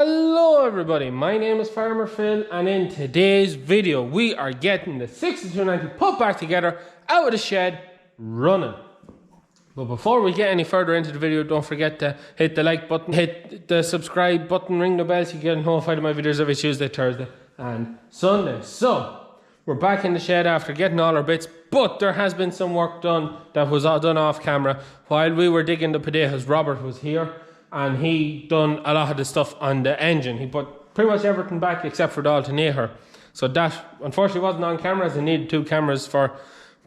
Hello everybody, my name is Farmer Phil, and in today's video we are getting the 6290 put back together out of the shed running. But before we get any further into the video, don't forget to hit the like button, hit the subscribe button, ring the bell so you get notified of my videos every Tuesday, Thursday and Sunday. So we're back in the shed after getting all our bits, but there has been some work done that was all done off camera. While we were digging the potatoes, Robert was here and he done a lot of the stuff on the engine. He put pretty much everything back except for the alternator. So that unfortunately wasn't on camera, as I needed 2 cameras for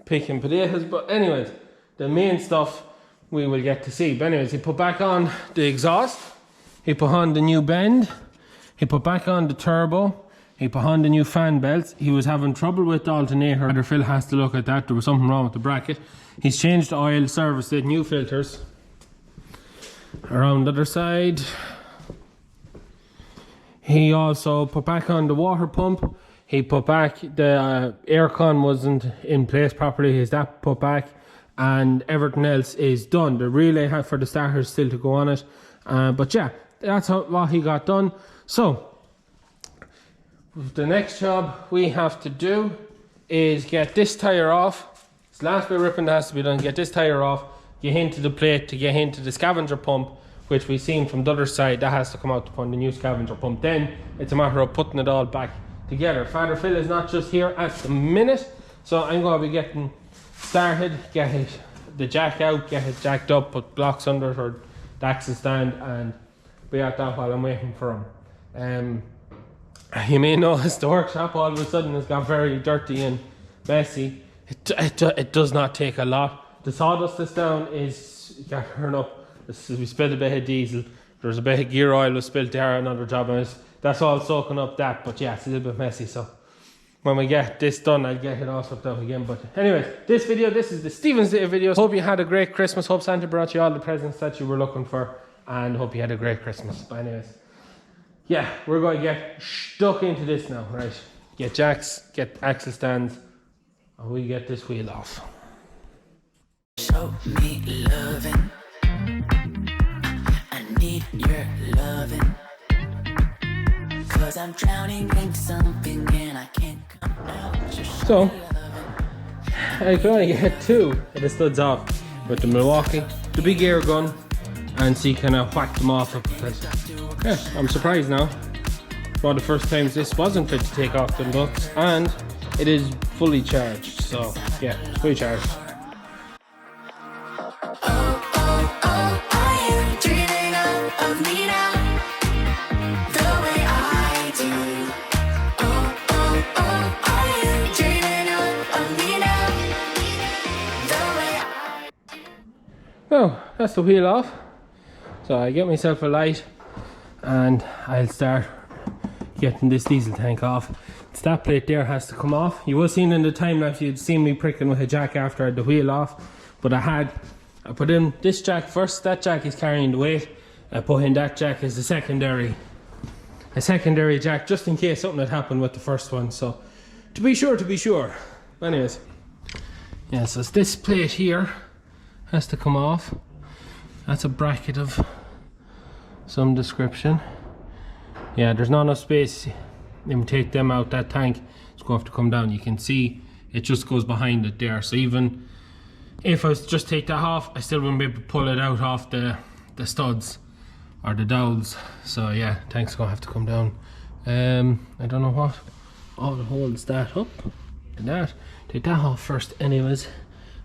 picking potatoes. But anyways, the main stuff we will get to see. But anyways, he put back on the exhaust, he put on the new bend, he put back on the turbo, he put on the new fan belts. He was having trouble with the alternator. Phil has to look at that. There was something wrong with the bracket. He's changed the oil, serviced it, new filters. Around the other side, he also put back on the water pump. He put back the aircon wasn't in place properly. He's that put back, and everything else is done. The relay for the starters still to go on it, but yeah, that's what he got done. So the next job we have to do is get this tire off. It's the last bit of ripping that has to be done. Get this tire off, get into the plate to get into the Scavenger pump, which we've seen from the other side. That has to come out to put the new Scavenger pump. Then it's a matter of putting it all back together. Father Phil is not just here at the minute, so I'm going to be getting started, get the jack out, get it jacked up, put blocks under it or the axle stand, and be at that while I'm waiting for him. You may notice the workshop all of a sudden has got very dirty and messy. It does not take a lot. The sawdust that's down is got turned up. We spilled a bit of diesel. There's a bit of gear oil was spilled there, another job, and that's all soaking up that. But yeah, it's a little bit messy. So when we get this done, I'll get it all swept out again. But anyways, this is the Stephen's Day video. Hope you had a great Christmas. Hope Santa brought you all the presents that you were looking for, and hope you had a great Christmas. But anyways, yeah, we're going to get stuck into this now, right? Get jacks, get axle stands, and we get this wheel off. Show me loving. I need your loving. Cause I'm drowning in something and I can't come out. So I can only get 2 of the studs off with the Milwaukee, the big air gun, and see kind of whack them off. Yeah, I'm surprised now. For the first times this wasn't fit to take off the nuts, and it is fully charged. So yeah, it's fully charged. Oh, that's the wheel off. So I get myself a light and I'll start getting this diesel tank off. The stop plate there has to come off. You will see in the time lapse you'd seen me pricking with a jack after I had the wheel off, but I put in this jack first. That jack is carrying the weight. I put in that jack as a secondary jack, just in case something had happened with the first one. So to be sure. But anyways, yeah, so it's this plate here has to come off. That's a bracket of some description. Yeah, there's not enough space. Let me take them out. That tank is going to have to come down. You can see it just goes behind it there. So even if I was just take that off, I still wouldn't be able to pull it out off the studs or the dowels. So yeah, tank's going to have to come down. I don't know what all holds that up. And that, take that off first anyways.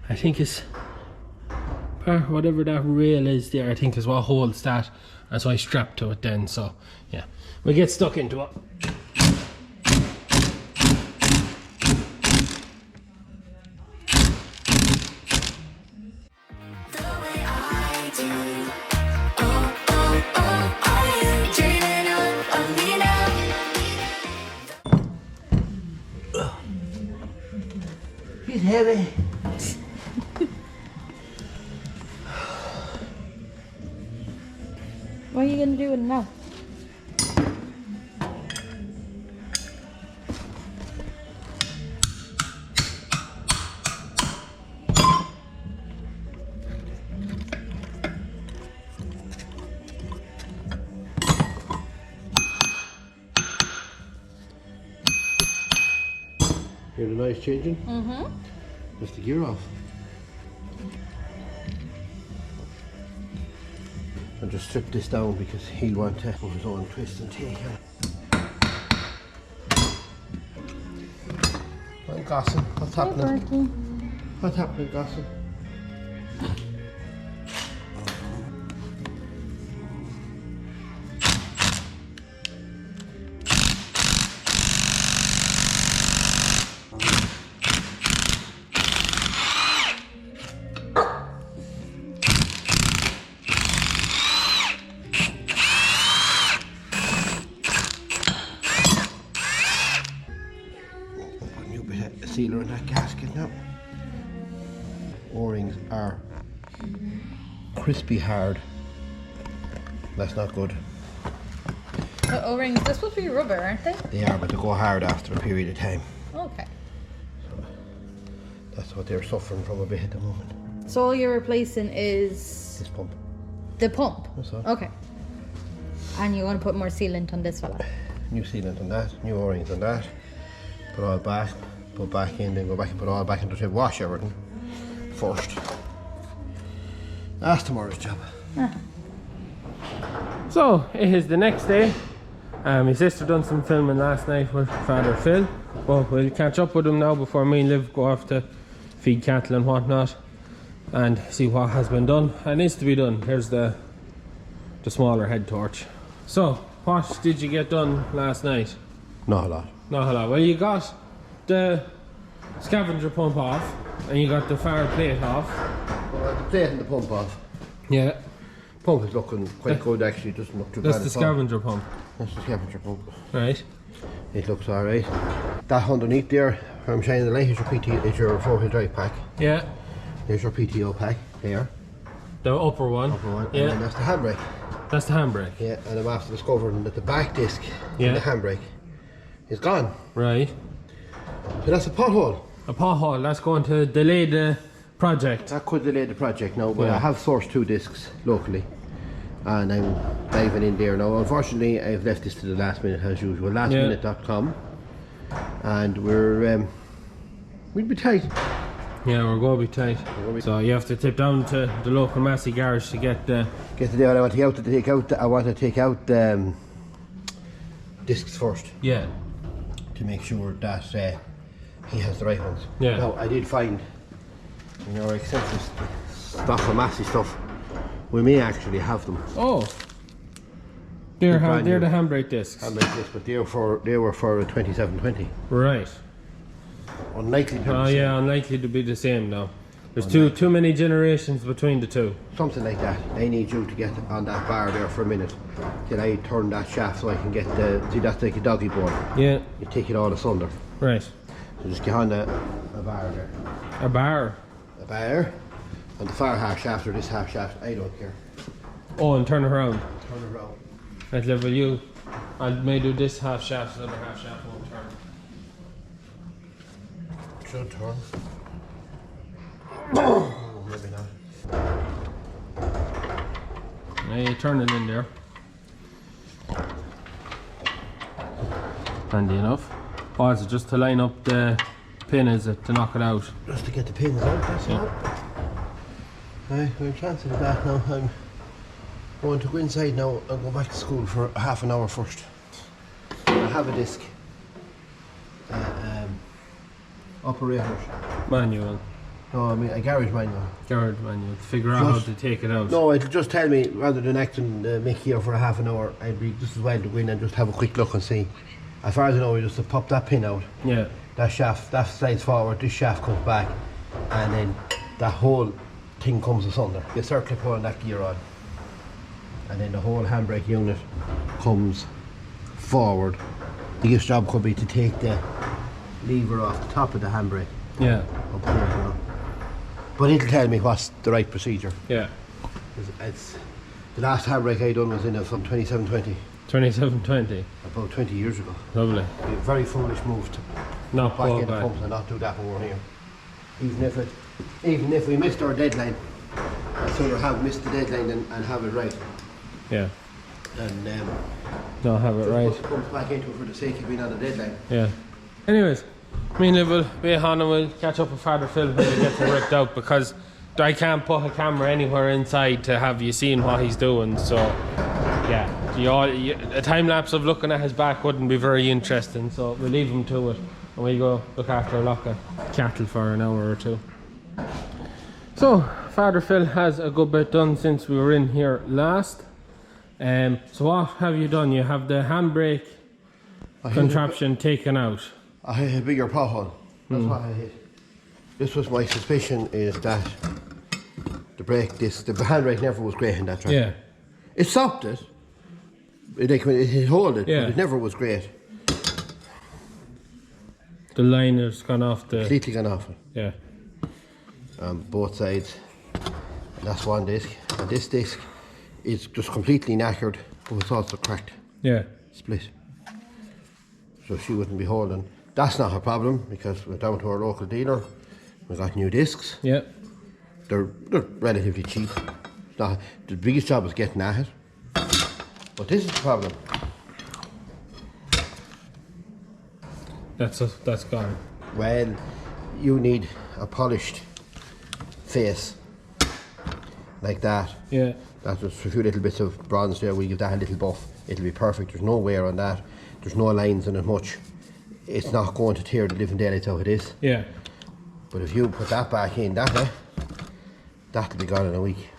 I think it's whatever that rail is there, I think is what holds that, and so I strapped to it then. So yeah, we get stuck into it. It's heavy. What are you going to do with it now? Hear the noise changing? Mm-hmm. Just the gear off. I'll just strip this down because he'll want to put his own twist and take it. I'm Gossin. What's happening? What's happening, Gossin? Sealer in that gasket now. O-rings are crispy hard. That's not good. The O-rings, they're supposed to be rubber, aren't they? They are, but they go hard after a period of time. Okay. So that's what they're suffering from a bit at the moment. So all you're replacing is This pump. the pump? That's all. Okay. And you're going to put more sealant on this fella? New sealant on that, new O-rings on that. Put all back, put back in, then go back and put all back into the wash everything first. That's tomorrow's job. So it is the next day. My sister done some filming last night with Father Phil. Well, we'll catch up with him now before me and Liv go off to feed cattle and whatnot and see what has been done and needs to be done. Here's the smaller head torch. So what did you get done last night? Not a lot. Not a lot. Well, you got the scavenger pump off and you got the fire plate off. Well, the plate and the pump off. Yeah. Pump is looking quite good actually, it doesn't look too bad. That's the scavenger pump. That's the scavenger pump. Right. It looks alright. That underneath there, where I'm shining the light, is your is your 4-wheel drive pack. Yeah. There's your PTO pack there. The upper one. Upper one. Yeah. And that's the handbrake. That's the handbrake. Yeah, and I'm after discovering that the back disc Yeah. in the handbrake is gone. Right. So that's a pothole. A pothole, that's going to delay the project. That could delay the project now, but Yeah. I have sourced 2 discs locally. And I'm diving in there now. Unfortunately, I've left this to the last minute as usual. Lastminute.com. And we'll be tight. Yeah, we're going to be tight. So you have to tip down to the local Massey garage to get the... Get to there. I want to take out discs first Yeah. to make sure that he has the right ones. Yeah. Now I did find, extensive stuff for Massey stuff. We may actually have them. Oh. They're brand the new. handbrake discs. Handbrake discs, but they were for a 2720. Right. Unlikely to Oh be yeah, unlikely to be the same now. There's too many generations between the two. something like that. I need you to get on that bar there for a minute till I turn that shaft so I can get the, see that's like a doggy board. Yeah. You take it all asunder. Right. So just get on a bar there. A bar. A bar. And the far half shaft or this half shaft, I don't care. Oh, and turn around. Turn it around. Right, level you. I may do this half shaft, the other half shaft won't turn. Should turn. Oh, maybe not. Now you turn it in there. Handy enough. Oh, is it just to line up the pin, is it, to knock it out? Just to get the pins out, that's all. Right, we're chancing of that now. I'm going to go inside now and go back to school for half an hour first. I have a disc. Operator. Manual. No, I mean a garage manual. Garage manual. To figure out how to take it out. No, it'll just tell me, rather than acting Mick here for a half an hour, I'd be just as well to go in and just have a quick look and see. As far as I know, we just have pop that pin out. Yeah. That shaft, that slides forward, this shaft comes back, and then that whole thing comes asunder. You start pulling that gear on, and then the whole handbrake unit comes forward. The next job could be to take the lever off the top of the handbrake. Yeah. Up here, you know. But it'll tell me what's the right procedure. Yeah. It's the last handbrake I done was in from 2720, 2720. about 20 years ago. Lovely. A very foolish move to Not back pull in the back. pumps and not do that when we're here. Even if we missed our deadline, I'd sooner have missed the deadline and have it right. Yeah. And Don't have it right. put the pumps back into it for the sake of being on the deadline. Yeah. Anyways, Me and Liv will be on and we'll catch up with Father Phil when he gets it worked out, because I can't put a camera anywhere inside to have you seeing what he's doing. So yeah, a time lapse of looking at his back wouldn't be very interesting. So we'll leave him to it, and we'll go look after a lock of cattle for an hour or two. So Father Phil has a good bit done since we were in here last. So what have you done? You have the handbrake contraption taken out. I had a bigger pothole. That's what I hit. This was my suspicion, is that the handbrake never was great in that tractor. Yeah. It stopped it. It hold it, yeah. but it never was great. The liner's gone off the... Completely gone off it. Yeah. Both sides. And that's one disc. And this disc is just completely knackered, but it's also cracked. Yeah. Split. So she wouldn't be holding. That's not a problem, because we're down to our local dealer. We got new discs. Yeah. They're relatively cheap. The biggest job is getting at it. But this is the problem. That's gone. Well, you need a polished face like that. Yeah. That's just a few little bits of bronze there. We give that a little buff. It'll be perfect. There's no wear on that. There's no lines in it much. It's not going to tear the living daylights out of this. Yeah. But if you put that back in that way, that'll be gone in a week.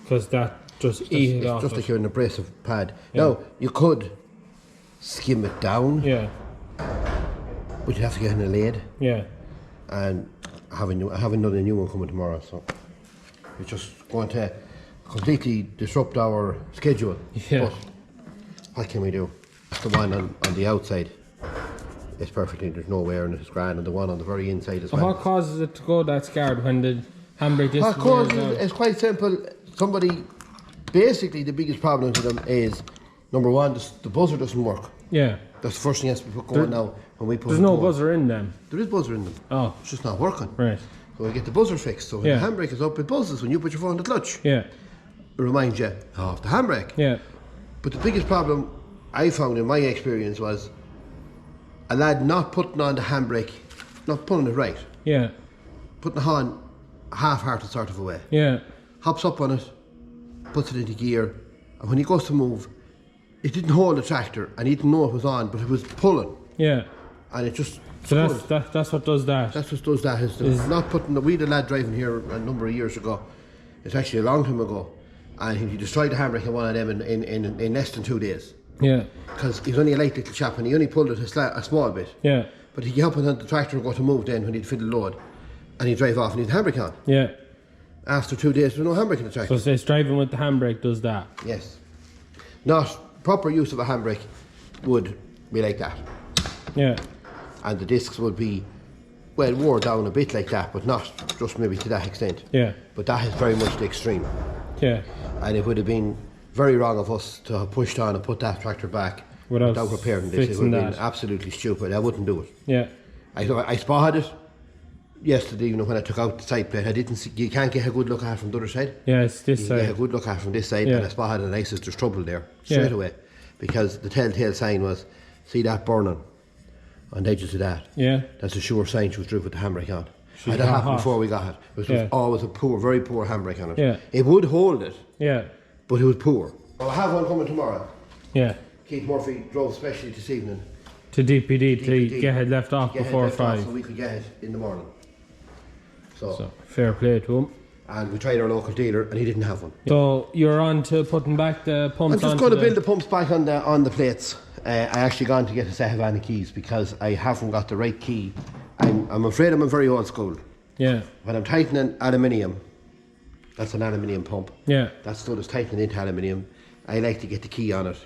Because that just eats it off. It's just like you're in an abrasive pad. Yeah. Now, you could skim it down. Yeah. But you have to get in a lathe. Yeah. And I have another new one coming tomorrow, so it's just going to completely disrupt our schedule. Yeah. But what can we do? The one on the outside is perfectly, there's no wear and it's grand, and the one on the very inside as well. What causes it to go that scarred when the handbrake disc? What causes it? It's quite simple. Basically the biggest problem to them is, number one, the buzzer doesn't work. Yeah. That's the first thing that has to be put going now. When we put There's no buzzer in them. There is buzzer in them. Oh. It's just not working. Right. So we get the buzzer fixed. So when the handbrake is up, it buzzes when you put your foot on the clutch. Yeah. It reminds you of the handbrake. Yeah. But the biggest problem I found in my experience was a lad not putting on the handbrake, not pulling it right. Yeah. Putting it on a half-hearted sort of a way. Yeah. Hops up on it, puts it into gear, and when he goes to move, it didn't hold the tractor, and he didn't know it was on, but it was pulling. Yeah. And it just... So that's what does that. That's what does that, is not putting... We had a lad driving here a number of years ago. It's actually a long time ago. And he destroyed the handbrake in one of them in less than 2 days. Yeah. Because he's only a light little chap and he only pulled it a small bit. Yeah. But he'd get up on the tractor and go to move then when he'd fill the load. And he'd drive off and he'd handbrake on. Yeah. After 2 days, there was no handbrake in the tractor. So it's driving with the handbrake does that? Yes. Not proper use of a handbrake would be like that. Yeah. And the discs would be, well, wore down a bit like that, but not just maybe to that extent. Yeah. But that is very much the extreme. Yeah. And it would have been very wrong of us to have pushed on and put that tractor back without repairing this. It would have been absolutely stupid. I wouldn't do it. Yeah. I spotted it yesterday, when I took out the side plate. I didn't see, you can't get a good look at it from the other side. Yeah, it's this side. You get a good look at it from this side, and I spotted it and I said there's trouble there straight away, because the telltale sign was, see that burning on the edges of that? Yeah. That's a sure sign she was driven with the handbrake on. And that happened before we got it. It was always a poor, very poor handbrake on it. Yeah. It would hold it. Yeah. But it was poor. Well, I have one coming tomorrow. Yeah. Keith Murphy drove specially this evening to DPD to get it left off before 5. So we could get it in the morning. So fair play to him. And we tried our local dealer and he didn't have one. So you're on to putting back the pumps. I'm just going to build the pumps back on the plates. I actually gone to get a set of BEANIE keys because I haven't got the right key. I'm afraid I'm a very old school. Yeah. When I'm tightening aluminium, that's an aluminium pump. Yeah. That stud is tightening into aluminium. I like to get the key on it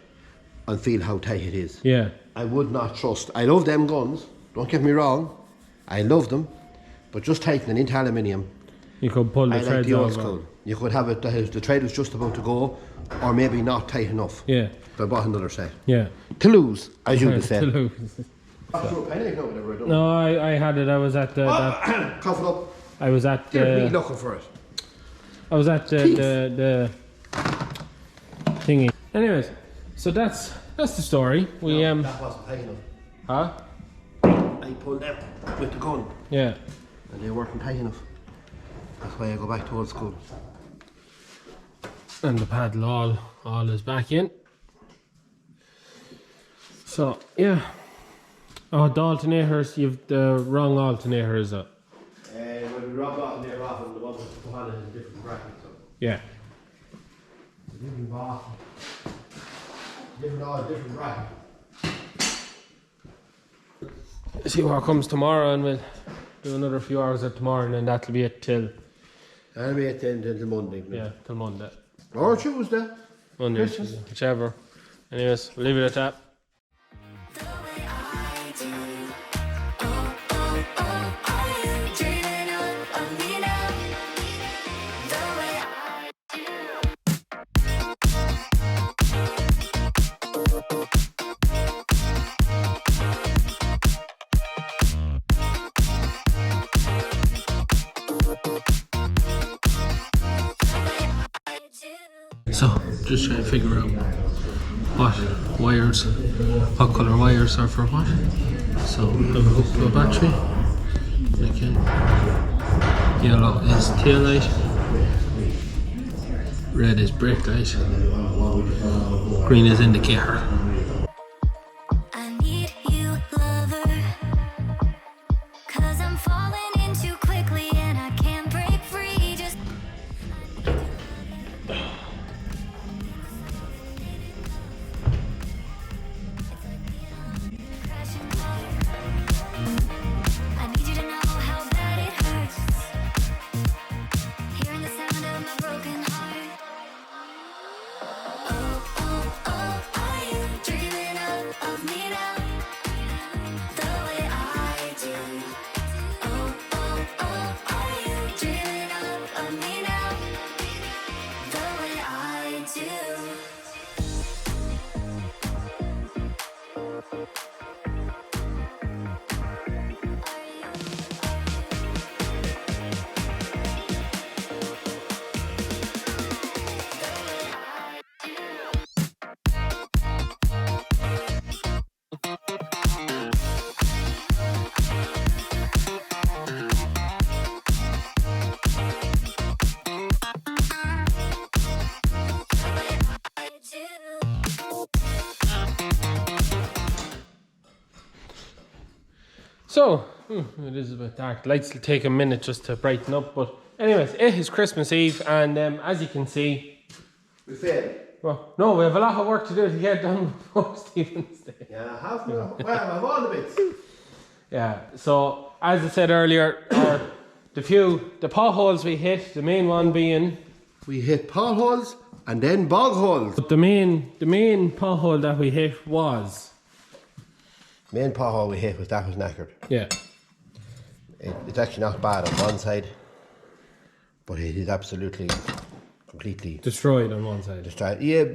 and feel how tight it is. Yeah. I would not trust. I love them guns. Don't get me wrong. I love them. But just tightening into aluminium, you could pull the threads like the old over. school. You could have it, the thread was just about to go, or maybe not tight enough. Yeah. So I bought another set. Yeah. To lose, as you would say. To lose. No, I had it. I was at the. Cough it up. I was at me looking for it. I was at the thingy. Anyways, so that's the story. We that wasn't tight enough. Huh? I pull them with the gun. Yeah. And they weren't tight enough. That's why I go back to old school. And the paddle all is back in. So yeah. Oh, the alternators, you've the wrong alternator, is it? When we rub off and they're off and the one with the one is a different bracket. So. Yeah. Different bar. Different bracket. See what comes tomorrow, and we'll do another few hours of tomorrow, and then that'll be it till. That'll be at the end until Monday. Yeah, till Monday. Or Tuesday. Monday, Christmas. whichever. Anyways, we'll leave it at that. The way I do. Oh, oh, oh, are you dreaming of me now? The way I do. So, just trying to figure out what wires, what colour wires are for what. So, I'm hooked to a battery. Again, yellow is tail light, red is brake light, green is indicator. I need you, lover, 'cause I'm falling in too quickly and I can't break free. Just crashing water. I need you to know how bad it hurts, hearing the sound of my broken heart. Oh, oh, oh, are you dreaming of me now? The way I do. Oh, oh, oh, are you dreaming of me now? The way I do. So, it is a bit dark. Lights will take a minute just to brighten up, but anyways, it is Christmas Eve, and as you can see, We failed. well, no, we have a lot of work to do to get done before Stephen's Day. Yeah, half an hour. Well, I'm all the bits. Yeah, so as I said earlier, the potholes we hit, the main one being, We hit potholes and then bog holes. but the main pothole that we hit was, Main pothole we hit was knackered. yeah, It's actually not bad on one side, but it is absolutely, completely destroyed on one side. destroyed. Yeah,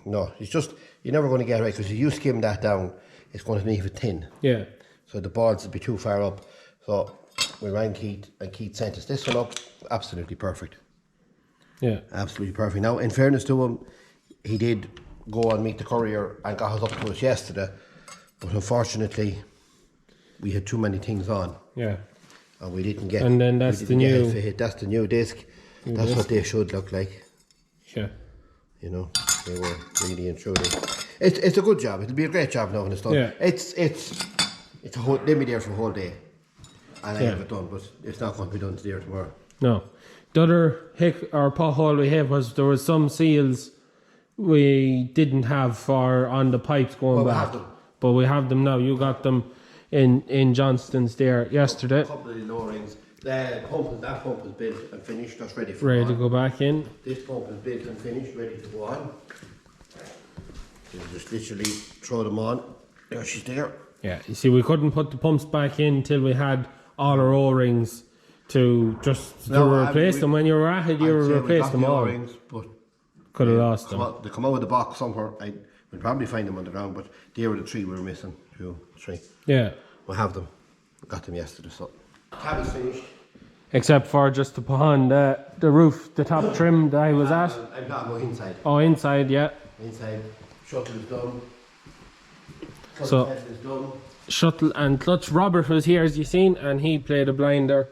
no, it's just, you're never going to get it right, because if you skim that down, it's going to leave it thin. Yeah, So the balls would be too far up. So we rang Keith, and Keith sent us this one up. Absolutely perfect. yeah, Absolutely perfect. Now, in fairness to him, he did go and meet the courier and got us up to us yesterday. But unfortunately, we had too many things on. yeah. And we didn't get. And then that's we the didn't get new- it fit. That's the new disc. That's disc. what they should look like. Yeah. You know, they were really and truly. It's a good job. It'll be a great job now when it's done. Yeah. It's a whole. They'll be there for a whole day, and I Yeah. have it done. But it's not going to be done today or tomorrow. No. The other pothole we had was there was some seals we didn't have for on the pipes going Well, we back. have them. But we have them now. You got them in Johnston's there yesterday. A couple of the low-rings. That pump is built and finished. That's ready for Ready on. to go back in. This pump is built and finished, ready to go on. You just literally throw them on. There she's there. Yeah. You see, we couldn't put the pumps back in till we had all our O-rings to just replace them. When you were at it, you replaced them all. Rings, but Could have lost them. they come out of the box somewhere. We'll probably find them on the ground, but they were the three we were missing. 2, 3. Yeah. We'll have them. Got them yesterday, so. Tab is finished. Except for just to put on the roof, the top trim that I was at. I'm not going inside. Oh, inside, yeah. Inside. Shuttle is done. So Test is done. shuttle and clutch. Robert was here as you seen, and he played a blinder.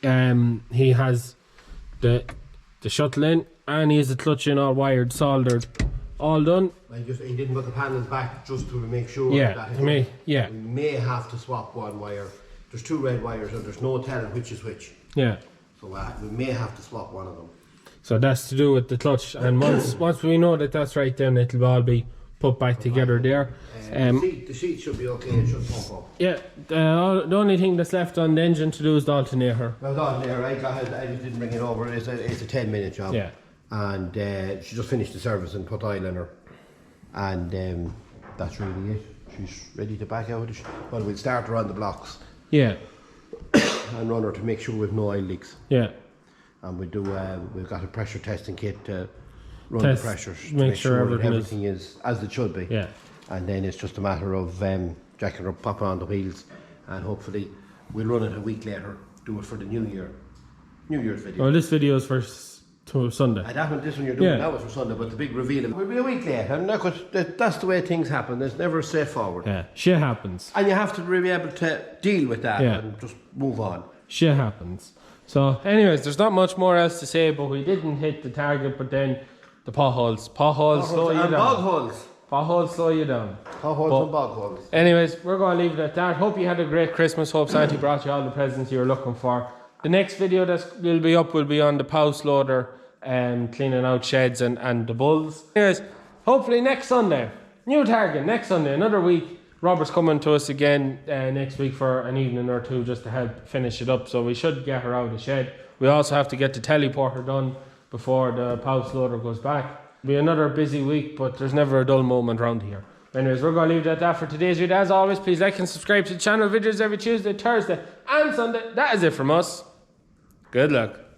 He has the shuttle in, and he has the clutch in, all wired, soldered, all done. He didn't put the panels back just to make sure. Yeah, that to me, yeah, we may have to swap one wire. There's 2 red wires, and there's no telling which is which. yeah. So we may have to swap one of them. So that's to do with the clutch, and once we know that that's right, then it'll all be put back together there. The seat should be okay. It should pump up. Yeah, the only thing that's left on the engine to do is the alternator. Well, on there, I just didn't bring it over. It's a 10-minute job. Yeah. And she just finished the service and put oil in her, and that's really it. She's ready to back out. Well, we'll start her on the blocks. Yeah. And run her to make sure we've no oil leaks. Yeah. And we do. We've got a pressure testing kit to run Test, the pressures to make sure that everything is as it should be. Yeah. And then it's just a matter of jacking her up, popping on the wheels, and hopefully we'll run it a week later. Do it for the New Year's video. Well, this video is for Sunday. And that one, this one you're doing Yeah. now is for Sunday, but the big reveal will be a week late, and that's the way things happen. There's never straightforward. Yeah, shit happens. And you have to be able to deal with that Yeah. and just move on. Shit happens. So, anyways, there's not much more else to say, but we didn't hit the target, but then the potholes slow you and down. bog holes. Potholes slow you down. Potholes and bog holes. Anyways, we're going to leave it at that. Hope you had a great Christmas. Hope Santa brought you all the presents you were looking for. The next video that will be up will be on the pouse loader, cleaning out sheds and the bulls. Anyways, hopefully next Sunday, new target, next Sunday, another week. Robert's coming to us again next week for an evening or two just to help finish it up. So we should get her out of the shed. We also have to get the teleporter done before the pouse loader goes back. It'll be another busy week, but there's never a dull moment around here. Anyways, we're going to leave it at that for today's video. As always, please like and subscribe to the channel. Videos every Tuesday, Thursday and Sunday. That is it from us. Good luck.